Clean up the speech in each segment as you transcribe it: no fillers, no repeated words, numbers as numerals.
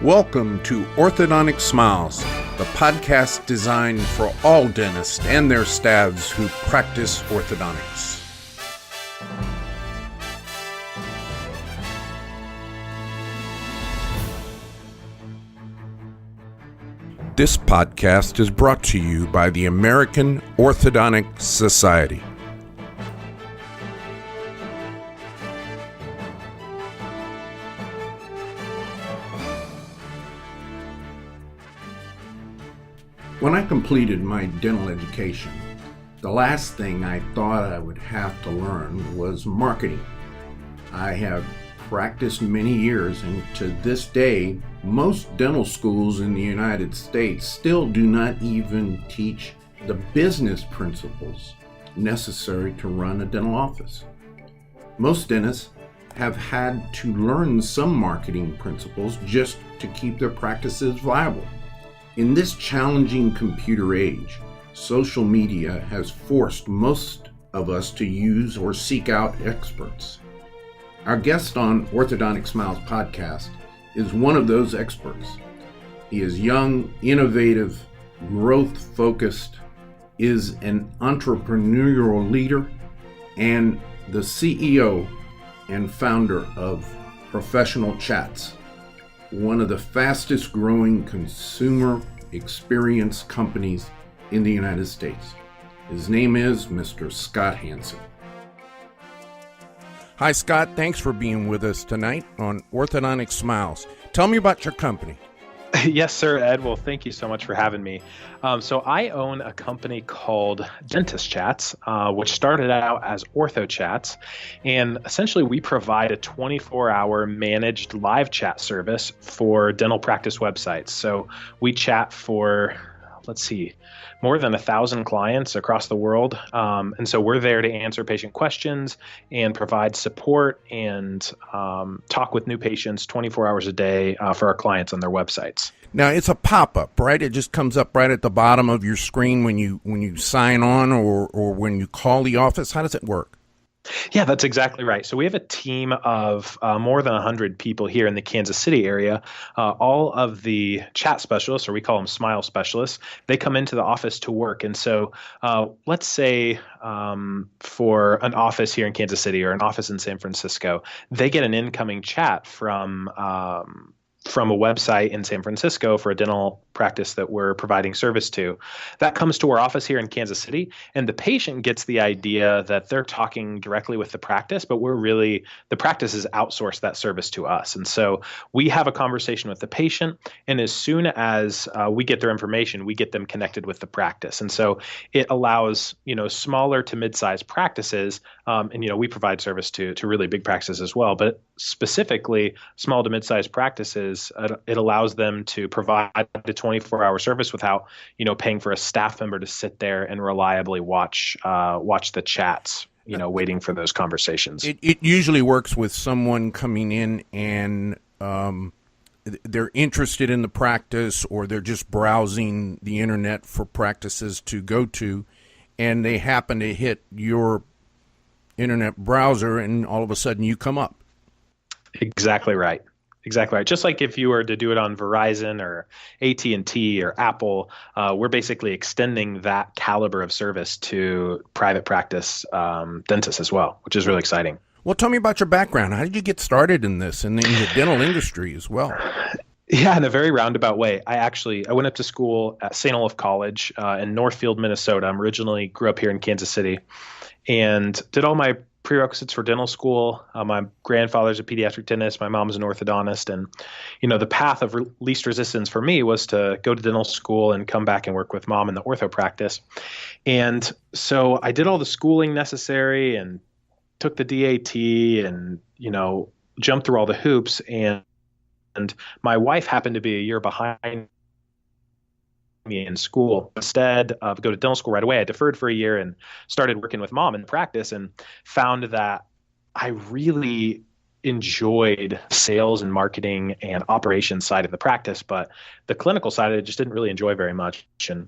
Welcome to Orthodontic Smiles, the podcast designed for all dentists and their staffs who practice orthodontics. This podcast is brought to you by the American Orthodontic Society. When I completed my dental education, the last thing I thought I would have to learn was marketing. I have practiced many years, and to this day, most dental schools in the United States still do not even teach the business principles necessary to run a dental office. Most dentists have had to learn some marketing principles just to keep their practices viable. In this challenging computer age, social media has forced most of us to use or seek out experts. Our guest on Orthodontic Smiles podcast is one of those experts. He is young, innovative, growth-focused, is an entrepreneurial leader, and the CEO and founder of Professional Chats, one of the fastest growing consumer experience companies in the United States. His name is Mr. Scott Hansen. Hi, Scott. Thanks for being with us tonight on Orthodontic Smiles. Tell me about your company. Yes, sir, Ed. Well, thank you so much for having me. So I own a company called Dentist Chats, which started out as Ortho Chats. And essentially, we provide a 24-hour managed live chat service for dental practice websites. So we chat for, more than 1,000 clients across the world. And so we're there to answer patient questions and provide support and talk with new patients 24 hours a day for our clients on their websites. Now, it's a pop-up, right? It just comes up right at the bottom of your screen when you sign on or when you call the office. How does it work? Yeah, that's exactly right. So we have a team of more than 100 people here in the Kansas City area. All of the chat specialists, or we call them smile specialists, they come into the office to work. And so let's say for an office here in Kansas City or an office in San Francisco, they get an incoming chat from a website in San Francisco for a dental practice that we're providing service to. That comes to our office here in Kansas City, and the patient gets the idea that they're talking directly with the practice, but the practice has outsourced that service to us. And so we have a conversation with the patient, and as soon as we get their information, we get them connected with the practice. And so it allows, smaller to mid-sized practices, and we provide service to really big practices as well, but specifically small to mid-sized practices, it allows them to provide the 24-hour service without, paying for a staff member to sit there and reliably watch the chats, waiting for those conversations. It usually works with someone coming in and they're interested in the practice, or they're just browsing the internet for practices to go to, and they happen to hit your internet browser, and all of a sudden you come up. Exactly right. Exactly right. Just like if you were to do it on Verizon or AT&T or Apple, we're basically extending that caliber of service to private practice dentists as well, which is really exciting. Well, tell me about your background. How did you get started in this and in the dental industry as well? Yeah, in a very roundabout way. I went up to school at St. Olaf College in Northfield, Minnesota. I originally grew up here in Kansas City and did all my prerequisites for dental school. My grandfather's a pediatric dentist. My mom's an orthodontist. And, the path of least resistance for me was to go to dental school and come back and work with mom in the ortho practice. And so I did all the schooling necessary and took the DAT and, jumped through all the hoops. And my wife happened to be a year behind me in school. Instead of go to dental school right away, I deferred for a year and started working with mom in practice, and found that I really enjoyed sales and marketing and operations side of the practice, but the clinical side of it just didn't really enjoy very much. And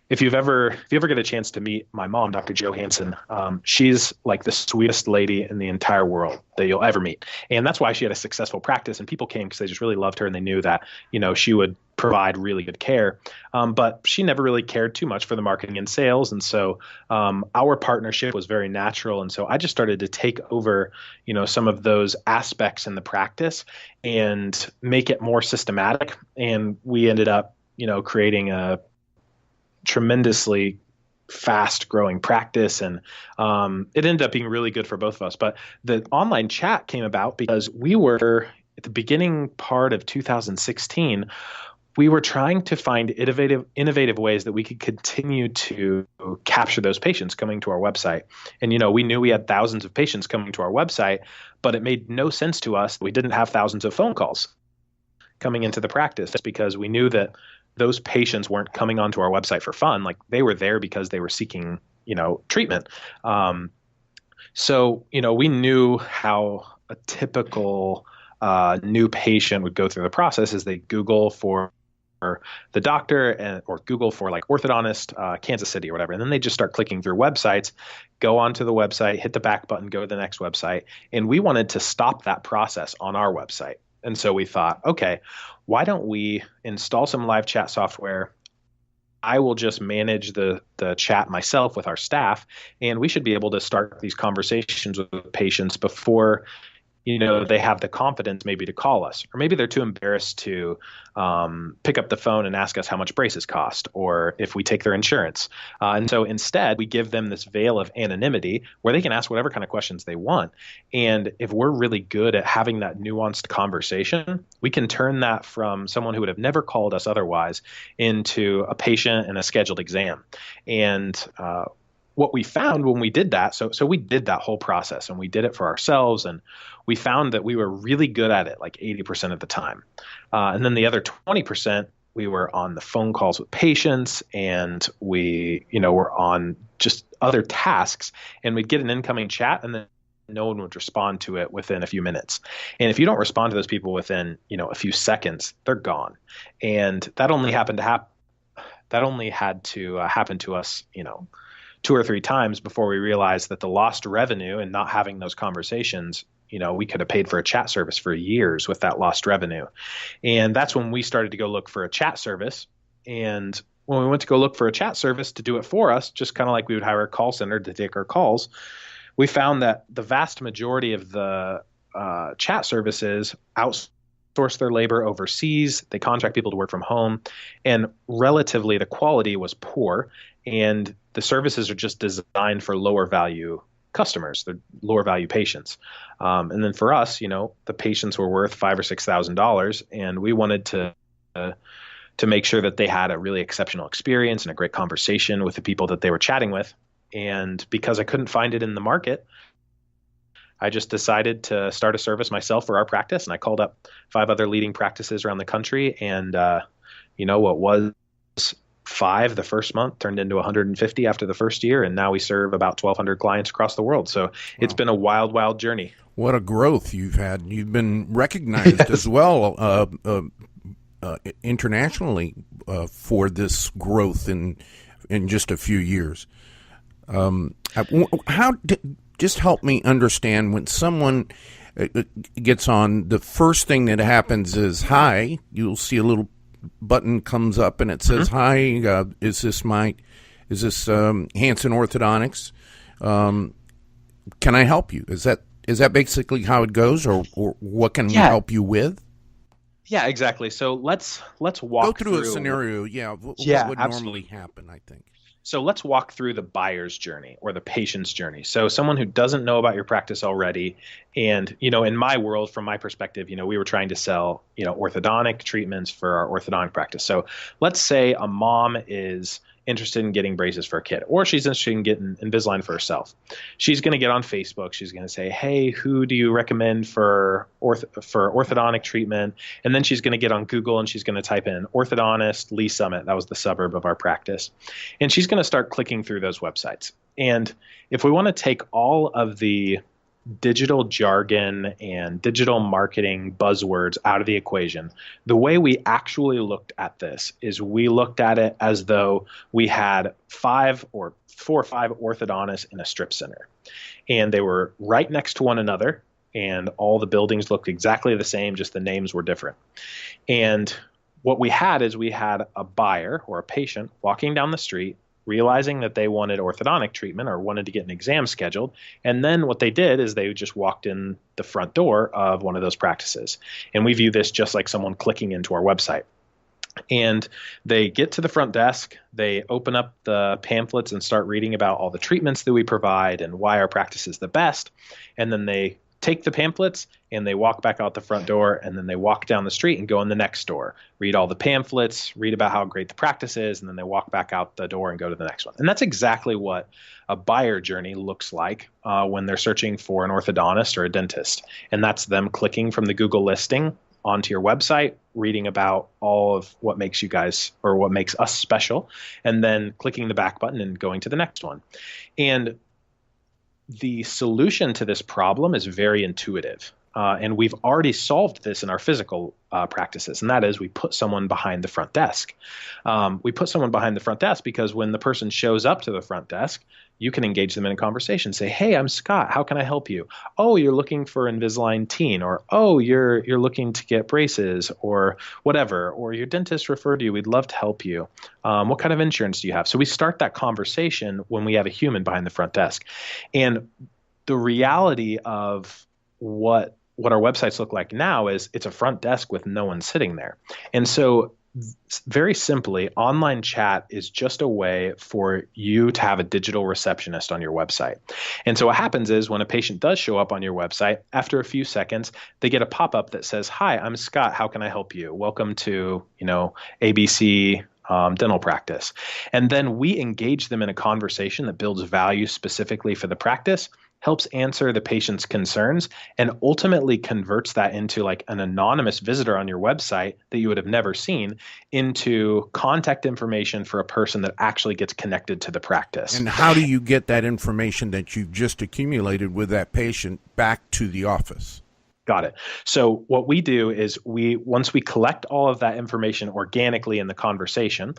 if you ever get a chance to meet my mom, Dr. Joe Hansen, she's like the sweetest lady in the entire world that you'll ever meet. And that's why she had a successful practice, and people came because they just really loved her and they knew that, she would provide really good care. But she never really cared too much for the marketing and sales. And so our partnership was very natural. And so I just started to take over, some of those aspects in the practice and make it more systematic. And we ended up, creating a tremendously fast growing practice, and it ended up being really good for both of us. But the online chat came about because we were at the beginning part of 2016, we were trying to find innovative ways that we could continue to capture those patients coming to our website. And we knew we had thousands of patients coming to our website, but it made no sense to us. We didn't have thousands of phone calls coming into the practice because we knew that those patients weren't coming onto our website for fun. Like, they were there because they were seeking, treatment. So, we knew how a typical new patient would go through the process is they Google for the doctor or Google for like orthodontist, Kansas City or whatever. And then they just start clicking through websites, go onto the website, hit the back button, go to the next website. And we wanted to stop that process on our website. And so we thought, okay, why don't we install some live chat software? I will just manage the chat myself with our staff, and we should be able to start these conversations with patients before they have the confidence maybe to call us, or maybe they're too embarrassed to pick up the phone and ask us how much braces cost, or if we take their insurance. And so instead, we give them this veil of anonymity where they can ask whatever kind of questions they want. And if we're really good at having that nuanced conversation, we can turn that from someone who would have never called us otherwise into a patient and a scheduled exam. And what we found when we did that, so we did that whole process and we did it for ourselves, and we found that we were really good at it, like 80% of the time. And then the other 20%, we were on the phone calls with patients, and we, were on just other tasks, and we'd get an incoming chat, and then no one would respond to it within a few minutes. And if you don't respond to those people within, a few seconds, they're gone. And that only had to happen to us, 2 or 3 times before we realized that the lost revenue and not having those conversations, we could have paid for a chat service for years with that lost revenue. And that's when we started to go look for a chat service. And when we went to go look for a chat service to do it for us, just kind of like we would hire a call center to take our calls, we found that the vast majority of the chat services outsource their labor overseas. They contract people to work from home, and relatively the quality was poor. And the services are just designed for lower value customers, they're lower value patients. And then for us, the patients were worth $5,000 or $6,000, and we wanted to make sure that they had a really exceptional experience and a great conversation with the people that they were chatting with. And because I couldn't find it in the market, I just decided to start a service myself for our practice. And I called up 5 other leading practices around the country. And, what was 5 the first month turned into 150 after the first year. And now we serve about 1,200 clients across the world. So It's been a wild, wild journey. What a growth you've had. You've been recognized Yes. as well internationally for this growth in just a few years. Just help me understand, when someone gets on, the first thing that happens is, hi, you'll see a little button comes up and it says, hi, is this Hansen Orthodontics? Can I help you? Is that basically how it goes, or what can we help you with? Yeah, exactly. So let's walk through a scenario. What would absolutely. normally happen, I think. So let's walk through the buyer's journey or the patient's journey. So someone who doesn't know about your practice already, and, in my world, from my perspective, we were trying to sell, orthodontic treatments for our orthodontic practice. So let's say a mom is interested in getting braces for a kid, or she's interested in getting Invisalign for herself. She's going to get on Facebook. She's going to say, hey, who do you recommend for orthodontic treatment? And then she's going to get on Google and she's going to type in orthodontist Lee Summit. That was the suburb of our practice. And she's going to start clicking through those websites. And if we want to take all of the digital jargon and digital marketing buzzwords out of the equation. The way we actually looked at this is we looked at it as though we had 4 or 5 orthodontists in a strip center, and they were right next to one another, and all the buildings looked exactly the same, just the names were different. And what we had is we had a buyer or a patient walking down the street, realizing that they wanted orthodontic treatment or wanted to get an exam scheduled. And then what they did is they just walked in the front door of one of those practices. And we view this just like someone clicking into our website. And they get to the front desk, they open up the pamphlets and start reading about all the treatments that we provide and why our practice is the best. And then they take the pamphlets and they walk back out the front door, and then they walk down the street and go in the next store, read all the pamphlets, read about how great the practice is, and then they walk back out the door and go to the next one. And that's exactly what a buyer journey looks like when they're searching for an orthodontist or a dentist. And that's them clicking from the Google listing onto your website, reading about all of what makes you guys or what makes us special, and then clicking the back button and going to the next one. And the solution to this problem is very intuitive. And we've already solved this in our physical practices, and that is we put someone behind the front desk. We put someone behind the front desk because when the person shows up to the front desk, you can engage them in a conversation. Say, "Hey, I'm Scott. How can I help you?" "Oh, you're looking for Invisalign teen," or "Oh, you're looking to get braces," or whatever, or "Your dentist referred you. We'd love to help you. What kind of insurance do you have?" So we start that conversation when we have a human behind the front desk. And the reality of what our websites look like now is it's a front desk with no one sitting there. And so very simply, online chat is just a way for you to have a digital receptionist on your website. And so what happens is when a patient does show up on your website, after a few seconds, they get a pop-up that says, "Hi, I'm Scott. How can I help you? Welcome to, ABC dental practice." And then we engage them in a conversation that builds value specifically for the practice, helps answer the patient's concerns, and ultimately converts that into like an anonymous visitor on your website that you would have never seen into contact information for a person that actually gets connected to the practice. And how do you get that information that you've just accumulated with that patient back to the office? Got it. So what we do is once we collect all of that information organically in the conversation,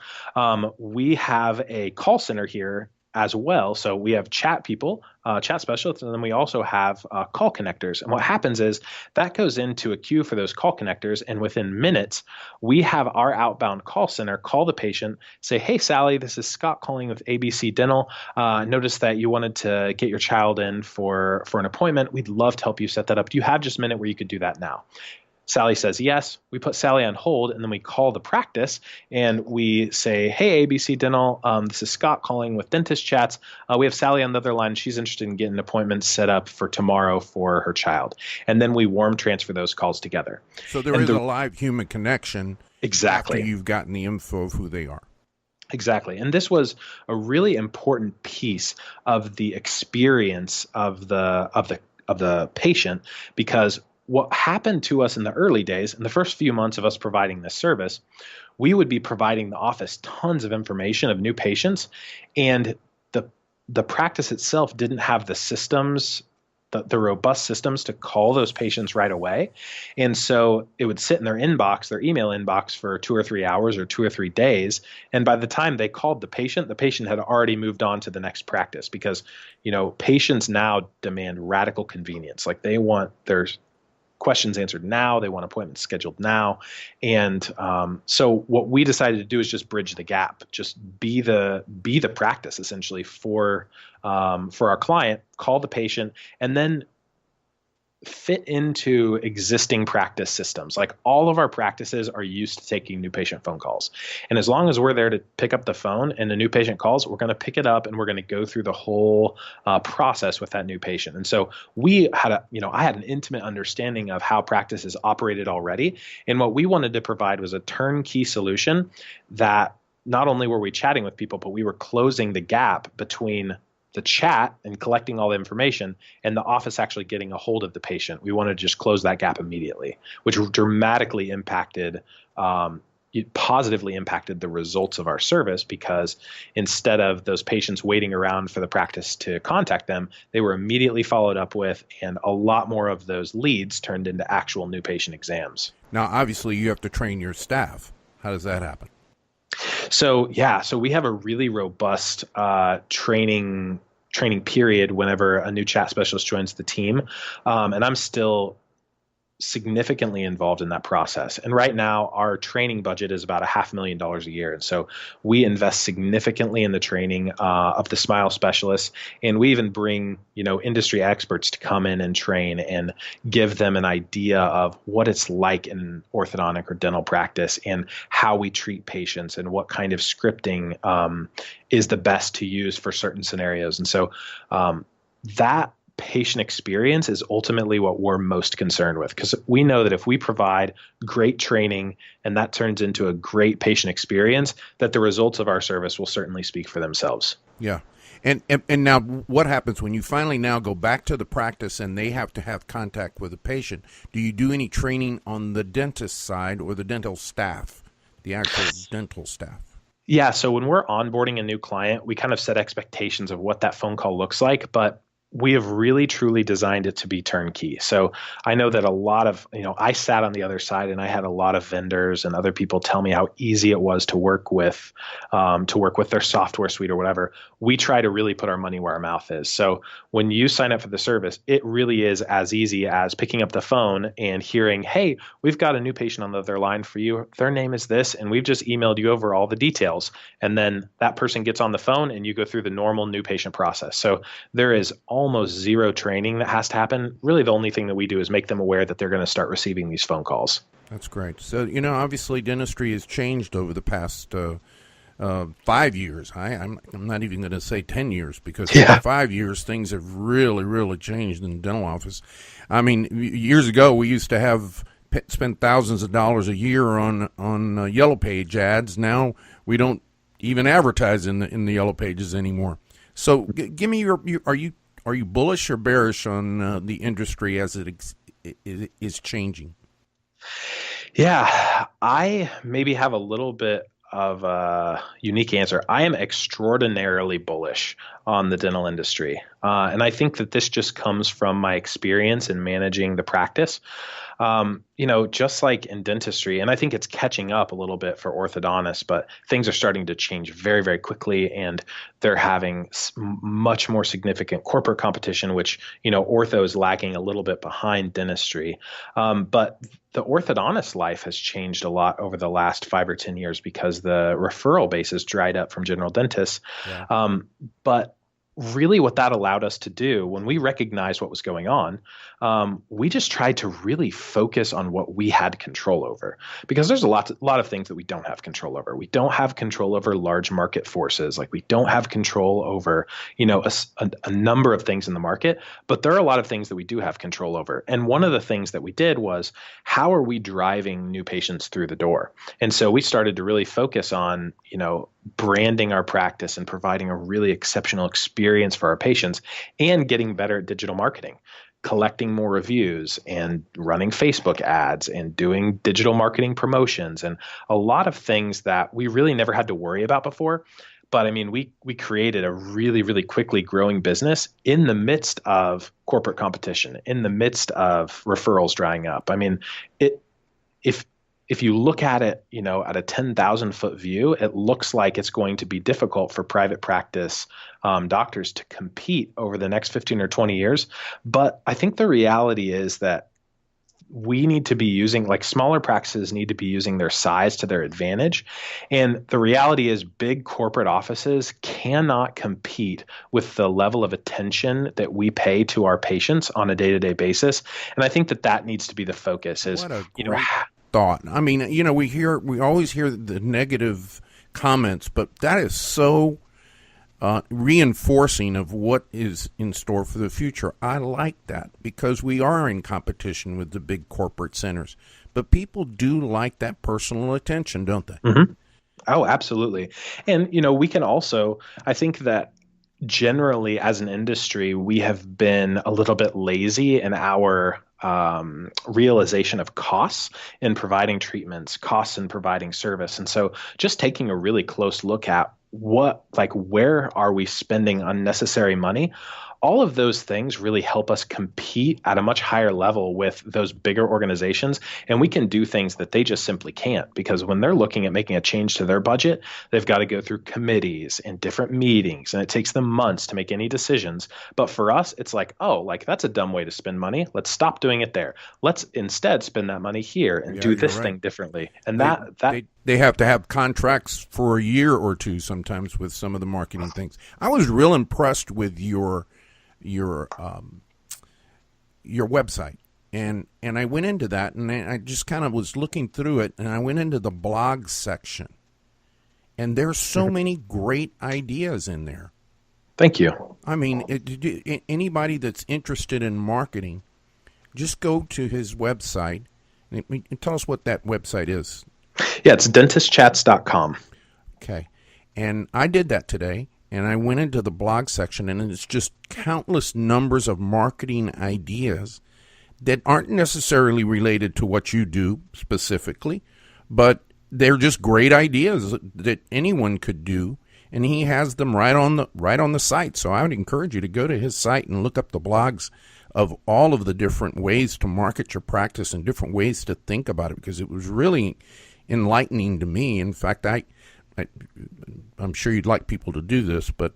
we have a call center here as well. So we have chat people, chat specialists, and then we also have call connectors. And what happens is that goes into a queue for those call connectors. And within minutes, we have our outbound call center call the patient, say, "Hey, Sally, this is Scott calling with ABC Dental. Noticed that you wanted to get your child in for an appointment. We'd love to help you set that up. Do you have just a minute where you could do that now?" Sally says yes. We put Sally on hold, and then we call the practice and we say, "Hey, ABC Dental, this is Scott calling with Dentist Chats. We have Sally on the other line. She's interested in getting an appointment set up for tomorrow for her child." And then we warm transfer those calls together. So there is a live human connection. Exactly. After you've gotten the info of who they are. Exactly. And this was a really important piece of the experience of the patient, because what happened to us in the early days, in the first few months of us providing this service, we would be providing the office tons of information of new patients, and the practice itself didn't have the systems, the robust systems to call those patients right away. And so it would sit in their inbox, their email inbox, for 2 or 3 hours or 2 or 3 days. And by the time they called the patient had already moved on to the next practice, because, patients now demand radical convenience. Like they want their questions answered now. They want appointments scheduled now. And so what we decided to do is just bridge the gap, just be the practice essentially for our client, call the patient, and then fit into existing practice systems. Like all of our practices are used to taking new patient phone calls. And as long as we're there to pick up the phone and a new patient calls, we're going to pick it up and we're going to go through the whole process with that new patient. And so I had an intimate understanding of how practices operated already. And what we wanted to provide was a turnkey solution that not only were we chatting with people, but we were closing the gap between the chat and collecting all the information and the office actually getting a hold of the patient. We wanted to just close that gap immediately, which dramatically impacted it positively impacted the results of our service, because instead of those patients waiting around for the practice to contact them, they were immediately followed up with, and a lot more of those leads turned into actual new patient exams. Now, obviously, you have to train your staff. How does that happen? So we have a really robust training period whenever a new chat specialist joins the team, and I'm still significantly involved in that process. And right now, our training budget is about $500,000 a year. And so we invest significantly in the training of the smile specialists. And we even bring, industry experts to come in and train and give them an idea of what it's like in orthodontic or dental practice and how we treat patients and what kind of scripting is the best to use for certain scenarios. And so that patient experience is ultimately what we're most concerned with, because we know that if we provide great training and that turns into a great patient experience, that the results of our service will certainly speak for themselves. Yeah. And now what happens when you finally now go back to the practice and they have to have contact with the patient? Do you do any training on the dentist side or the dental staff, the actual dental staff? Yeah. So when we're onboarding a new client, we kind of set expectations of what that phone call looks like, but we have really truly designed it to be turnkey. So I know that a lot of, I sat on the other side and I had a lot of vendors and other people tell me how easy it was to work with their software suite or whatever. We try to really put our money where our mouth is. So when you sign up for the service, it really is as easy as picking up the phone and hearing, hey, we've got a new patient on the other line for you. Their name is this, and we've just emailed you over all the details. And then that person gets on the phone and you go through the normal new patient process. So there is almost zero training that has to happen. Really, the only thing that we do is make them aware that they're going to start receiving these phone calls. That's great. So, obviously dentistry has changed over the past 5 years. I'm not even going to say 10 years, because in 5 years, things have really, really changed in the dental office. I mean, years ago, we used to spend thousands of dollars a year on Yellow Page ads. Now we don't even advertise in the Yellow Pages anymore. So give me are you bullish or bearish on the industry as it is changing? Yeah, I maybe have a little bit of a unique answer. I am extraordinarily bullish on the dental industry. And I think that this just comes from my experience in managing the practice. Just like in dentistry, and I think it's catching up a little bit for orthodontists, but things are starting to change very, very quickly, and they're having much more significant corporate competition, which, ortho is lagging a little bit behind dentistry. But the orthodontist life has changed a lot over the last 5 or 10 years because the referral base has dried up from general dentists. Yeah. But really what that allowed us to do when we recognized what was going on, we just tried to really focus on what we had control over, because there's a lot of things that we don't have control over. We don't have control over large market forces. Like we don't have control over, a number of things in the market, but there are a lot of things that we do have control over. And one of the things that we did was, how are we driving new patients through the door? And so we started to really focus on, branding our practice and providing a really exceptional experience for our patients, and getting better at digital marketing, collecting more reviews and running Facebook ads and doing digital marketing promotions, and a lot of things that we really never had to worry about before. But I mean, we created a really, really quickly growing business in the midst of corporate competition, in the midst of referrals drying up. I mean, if you look at it, at a 10,000 foot view, it looks like it's going to be difficult for private practice doctors to compete over the next 15 or 20 years. But I think the reality is that we need to be smaller practices need to be using their size to their advantage. And the reality is big corporate offices cannot compete with the level of attention that we pay to our patients on a day-to-day basis. And I think that needs to be the focus is, what a great thought. I mean, we always hear the negative comments, but that is so reinforcing of what is in store for the future. I like that, because we are in competition with the big corporate centers, but people do like that personal attention, don't they? Mm-hmm. Oh, absolutely. And, we can also, I think that generally as an industry, we have been a little bit lazy in our realization of costs in providing treatments, costs in providing service. And so just taking a really close look at where are we spending unnecessary money? All of those things really help us compete at a much higher level with those bigger organizations. And we can do things that they just simply can't, because when they're looking at making a change to their budget, they've got to go through committees and different meetings, and it takes them months to make any decisions. But for us, it's like, oh, like that's a dumb way to spend money. Let's stop doing it there. Let's instead spend that money here and do this thing differently. And they have to have contracts for a year or two sometimes with some of the marketing things. I was real impressed with your website, and I went into that, and I just kind of was looking through it, and I went into the blog section, and there's so many great ideas in there. Thank you. I mean, anybody that's interested in marketing, just go to his website and tell us what that website is. Yeah, it's dentistchats.com. Okay, and I did that today. And I went into the blog section, and it's just countless numbers of marketing ideas that aren't necessarily related to what you do specifically, but they're just great ideas that anyone could do. And he has them right on the site. So I would encourage you to go to his site and look up the blogs of all of the different ways to market your practice and different ways to think about it, because it was really enlightening to me. In fact, I'm sure you'd like people to do this, but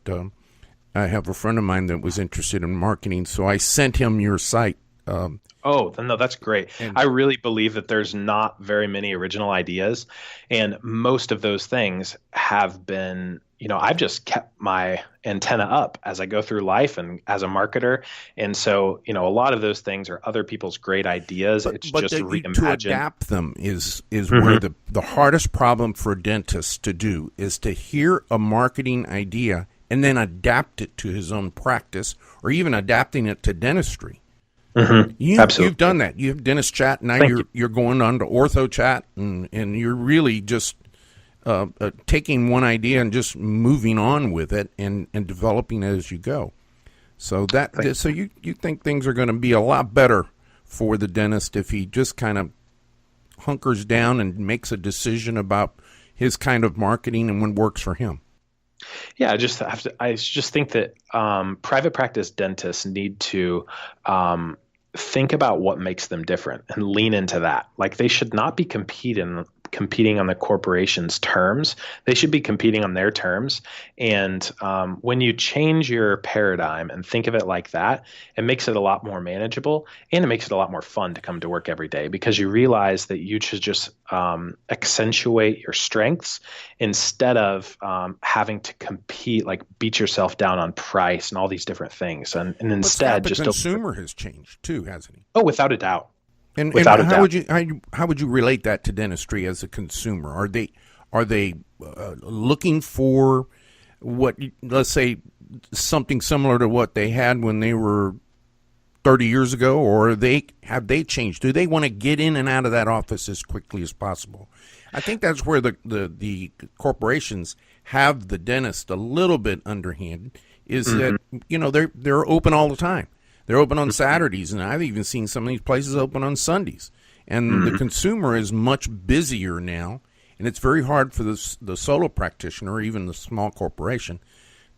I have a friend of mine that was interested in marketing, so I sent him your site. Oh, no, that's great. I really believe that there's not very many original ideas, and most of those things have been, I've just kept my antenna up as I go through life and as a marketer. And so, a lot of those things are other people's great ideas. But just reimagined. To adapt them is where the hardest problem for dentists to do is to hear a marketing idea and then adapt it to his own practice, or even adapting it to dentistry. Mm-hmm. You've done that. You have Dentist Chat. Now you're going on to Ortho Chat, and you're really just taking one idea and just moving on with it and developing it as you go. So you think things are going to be a lot better for the dentist if he just kind of hunkers down and makes a decision about his kind of marketing and what works for him. Yeah, I just think that private practice dentists need to think about what makes them different and lean into that. Like, they should not be competing on the corporation's terms. They should be competing on their terms. And when you change your paradigm and think of it like that, it makes it a lot more manageable, and it makes it a lot more fun to come to work every day, because you realize that you should just accentuate your strengths instead of having to compete, like beat yourself down on price and all these different things. And instead, the consumer has changed too, hasn't he? Oh, without a doubt. And how would you relate that to dentistry as a consumer? Are they looking for what, let's say, something similar to what they had when they were 30 years ago, or have they changed? Do they want to get in and out of that office as quickly as possible? I think that's where the corporations have the dentist a little bit underhanded, is that they're open all the time. They're open on Saturdays, and I've even seen some of these places open on Sundays. And the consumer is much busier now, and it's very hard for the solo practitioner, or even the small corporation,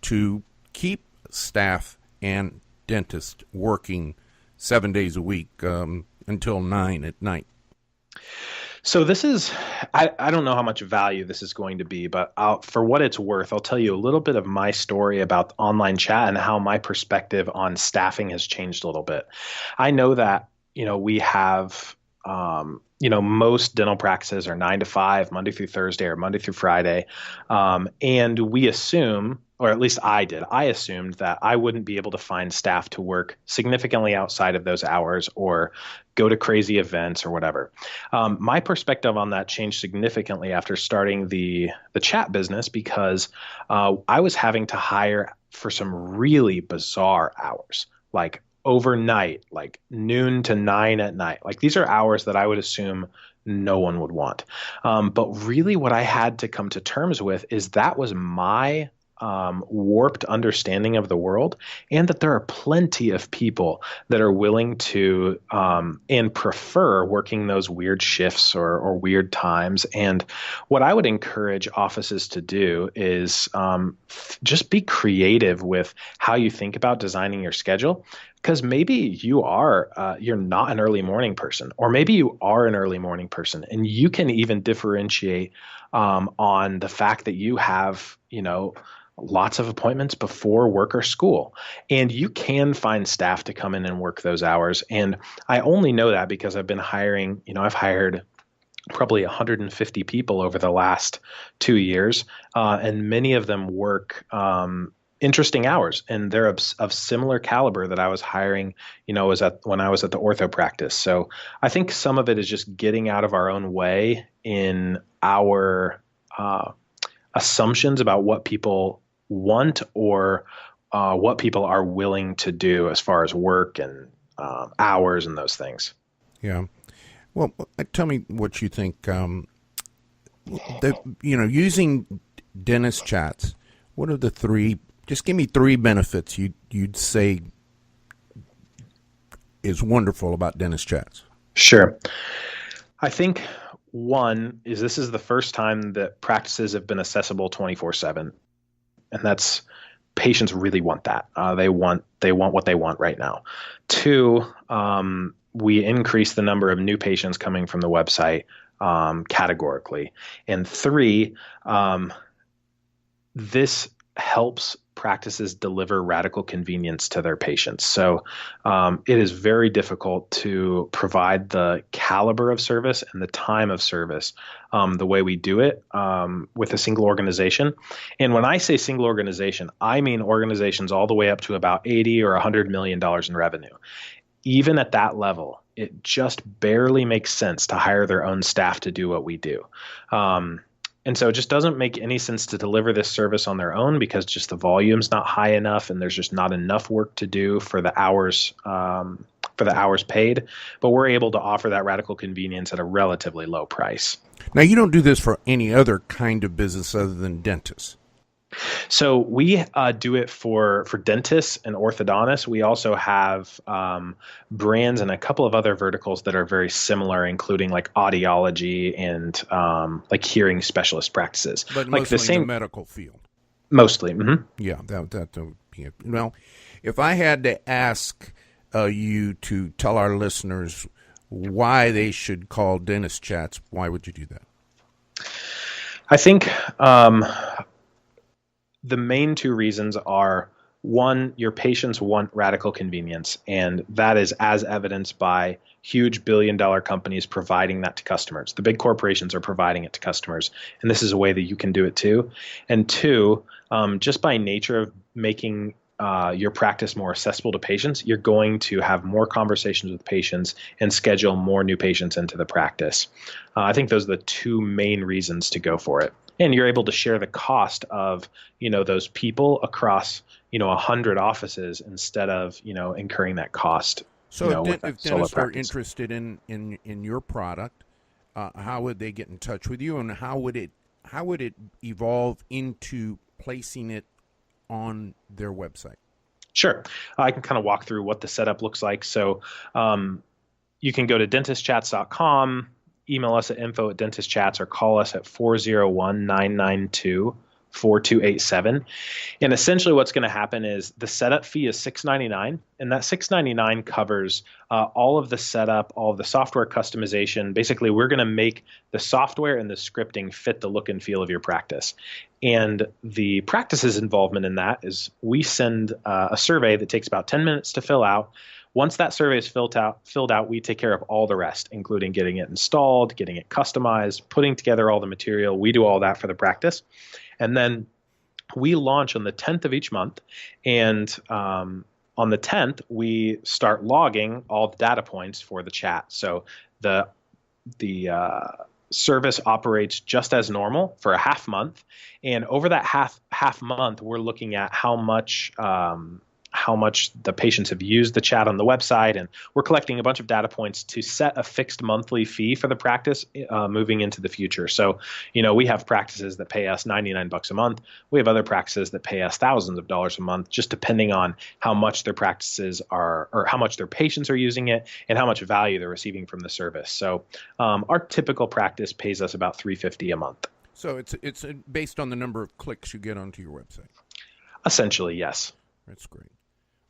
to keep staff and dentists working 7 days a week until 9 at night. So this is, I don't know how much value this is going to be, but for what it's worth, I'll tell you a little bit of my story about online chat and how my perspective on staffing has changed a little bit. I know that, we have, most dental practices are 9 to 5, Monday through Thursday or Monday through Friday. And we assume, or at least I did, I assumed that I wouldn't be able to find staff to work significantly outside of those hours or go to crazy events or whatever. My perspective on that changed significantly after starting the chat business, because I was having to hire for some really bizarre hours, like overnight, like noon to 9 at night. Like, these are hours that I would assume no one would want. But really what I had to come to terms with is that was my warped understanding of the world, and that there are plenty of people that are willing to and prefer working those weird shifts or weird times. And what I would encourage offices to do is just be creative with how you think about designing your schedule. Because maybe you're not an early morning person, or maybe you are an early morning person, and you can even differentiate on the fact that you have, lots of appointments before work or school. And you can find staff to come in and work those hours. And I only know that because I've been hiring, I've hired probably 150 people over the last 2 years, and many of them work interesting hours, and they're of similar caliber that I was hiring, when I was at the ortho practice. So I think some of it is just getting out of our own way in our assumptions about what people want or what people are willing to do as far as work and hours and those things. Yeah. Well, tell me what you think. Using dentist chats, what are the three? Just give me three benefits you'd say is wonderful about dentist chats. Sure. I think one is this is the first time that practices have been accessible 24/7, and that's patients really want that. They want what they want right now. Two, we increase the number of new patients coming from the website categorically, and three, this helps practices deliver radical convenience to their patients. So it is very difficult to provide the caliber of service and the time of service the way we do it with a single organization. And when I say single organization, I mean organizations all the way up to about 80 or $100 million in revenue. Even at that level, it just barely makes sense to hire their own staff to do what we do. And so it just doesn't make any sense to deliver this service on their own because just the volume's not high enough and there's just not enough work to do for the hours paid. But we're able to offer that radical convenience at a relatively low price. Now, you don't do this for any other kind of business other than dentists. So we do it for dentists and orthodontists. We also have brands and a couple of other verticals that are very similar, including like audiology and like hearing specialist practices. But like mostly the same in the medical field. Mostly. Mm-hmm. Yeah, that would be it. Well, if I had to ask you to tell our listeners why they should call Dentist Chats, why would you do that? I think the main two reasons are, one, your patients want radical convenience, and that is as evidenced by huge billion-dollar companies providing that to customers. The big corporations are providing it to customers, and this is a way that you can do it too. And two, just by nature of making your practice more accessible to patients, you're going to have more conversations with patients and schedule more new patients into the practice. I think those are the two main reasons to go for it. And you're able to share the cost of, those people across, 100 offices instead of, incurring that cost. So if dentists are interested in your product, how would they get in touch with you, and how would it evolve into placing it on their website? Sure. I can kind of walk through what the setup looks like. So you can go to dentistchats.com, email us at info@dentistchats, or call us at 401-992-4287. And essentially what's going to happen is the setup fee is $6.99, and that $6.99 covers all of the setup, all of the software customization. Basically, we're going to make the software and the scripting fit the look and feel of your practice. And the practice's involvement in that is we send a survey that takes about 10 minutes to fill out. Once that survey is filled out, we take care of all the rest, including getting it installed, getting it customized, putting together all the material. We do all that for the practice. And then we launch on the 10th of each month. And on the 10th, we start logging all the data points for the chat. So the service operates just as normal for a half month. And over that half month, we're looking at how how much the patients have used the chat on the website, and we're collecting a bunch of data points to set a fixed monthly fee for the practice moving into the future. So, we have practices that pay us $99 a month. We have other practices that pay us thousands of dollars a month, just depending on how much their practices are, or how much their patients are using it, and how much value they're receiving from the service. So, our typical practice pays us about $350 a month. So it's based on the number of clicks you get onto your website. Essentially, yes. That's great.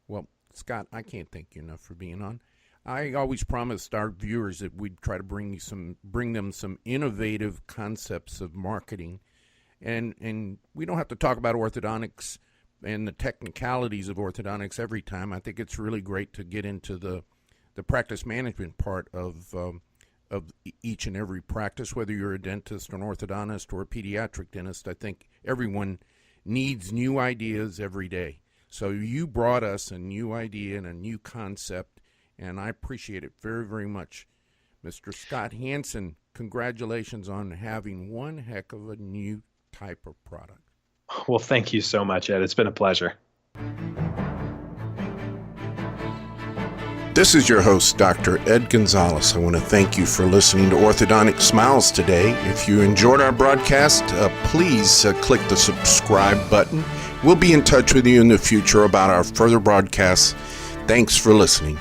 Well, Scott, I can't thank you enough for being on. I always promised our viewers that we'd try to bring them some innovative concepts of marketing, and we don't have to talk about orthodontics and the technicalities of orthodontics every time. I think it's really great to get into the practice management part of each and every practice, whether you're a dentist, an orthodontist, or a pediatric dentist. I think everyone needs new ideas every day. So you brought us a new idea and a new concept, and I appreciate it very, very much. Mr. Scott Hansen, congratulations on having one heck of a new type of product. Well, thank you so much, Ed. It's been a pleasure. This is your host, Dr. Ed Gonzalez. I want to thank you for listening to Orthodontic Smiles today. If you enjoyed our broadcast, please click the subscribe button. We'll be in touch with you in the future about our further broadcasts. Thanks for listening.